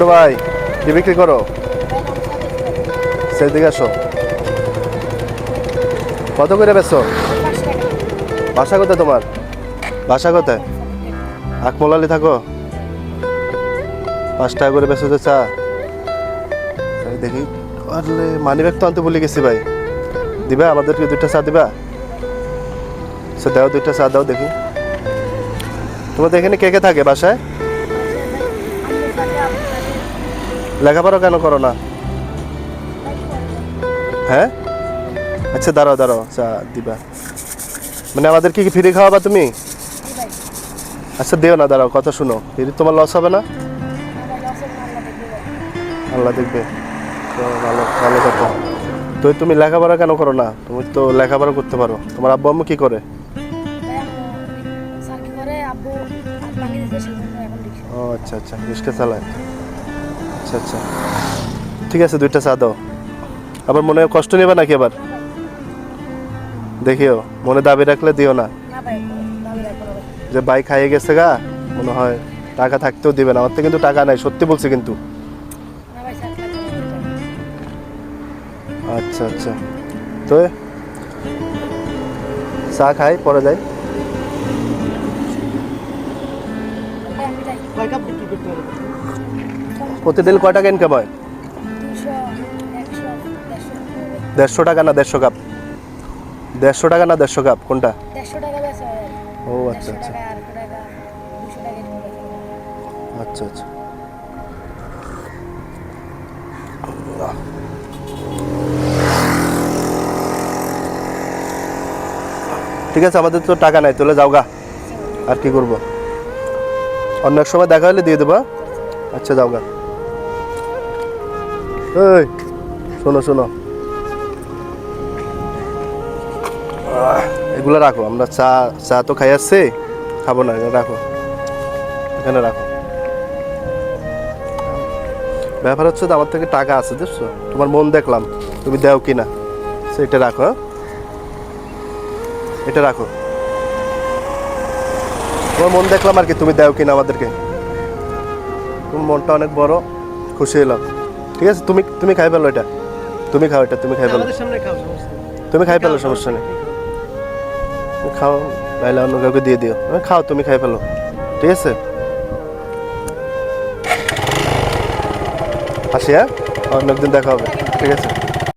ছোট ভাই কি বিক্রি করো? সেদিকে আসো। কত করে বেচো? বাসা কোথায় তোমার? বাসা কোথায়? আকমলালি থাকো? 5 টাকা করে বেচো যে চা। দেখি আরে মানি ব্যাগ তো আনতে ভুলে গেছি ভাই। দিবা আমাদেরকে 2টা চা দিবা? আচ্ছা দাও 2টা চা দাও দেখি। তোমাদের এখানে কে কে থাকে বাসায়? লেখাপড়া কেন করো না? হ্যাঁ আচ্ছা দাঁড়াও দাঁড়াও চা দিবা মানে আমাদের কি ফ্রি খাওয়াবা তুমি? আচ্ছা দিও না, দাঁড়াও কথা শুনো, ফ্রি তোমার লস হবে না? আল্লাহ দেখবে তো ভালো ভালো কথা। তো তুমি লেখাপড়া কেন করো না? তুমি তো লেখাপড়া করতে পারো। তোমার আব্বু আম্মু কি করে? ও আচ্ছা আচ্ছা রিক্সা চালায়। আচ্ছা আচ্ছা ঠিক আছে 2টা চা দাও। আবার মনে কষ্ট নেবে নাকি আবার? দেখিও মনে দাবি রাখলে দিও না যে বাইক খাইয়ে গেছে গা, মনে হয় টাকা থাকতেও দিবে না। আমার তো কিন্তু টাকা নাই, সত্যি বলছি কিন্তু। আচ্ছা আচ্ছা তো চা খাই পরে যাই। প্রতিদিন কয় টাকা ইনকাম হয়? 150 টাকা না 150 কাপ? 150 টাকা না 150 কাপ কোনটা? ও আচ্ছা আচ্ছা আচ্ছা আচ্ছা ঠিক আছে, আমাদের তো টাকা নাই, তাহলে যাও গা। আর কি করবো, অন্য এক সময় দেখা হলে দিয়ে দেবো। আচ্ছা যাও গা। এই শোনো শোনো, এগুলো রাখো, আমরা চা চা তো খাই আসছি, খাবো না, রাখো এখানে রাখো। ব্যাপার হচ্ছে তো আমার থেকে টাকা আছে বুঝছো, তোমার মন দেখলাম, তুমি দাও কিনা সেটা রাখো। হ্যাঁ এটা রাখো, তোমার মন দেখলাম আর কি, তুমি দাও কিনা আমাদেরকে। তোমার মনটা অনেক বড়, খুশি হলাম। ঠিক আছে তুমি তুমি খাই পেলো এটা, তুমি খাও এটা, তুমি খাই পেলো, তুমি খাই পেলো, সমস্যা নেই। খাও নাইলে অন্য কাউকে দিয়ে দিও, খাও তুমি খাই ফেলো। ঠিক আছে আসি, হ্যাঁ অন্য একদিন দেখা হবে। ঠিক আছে।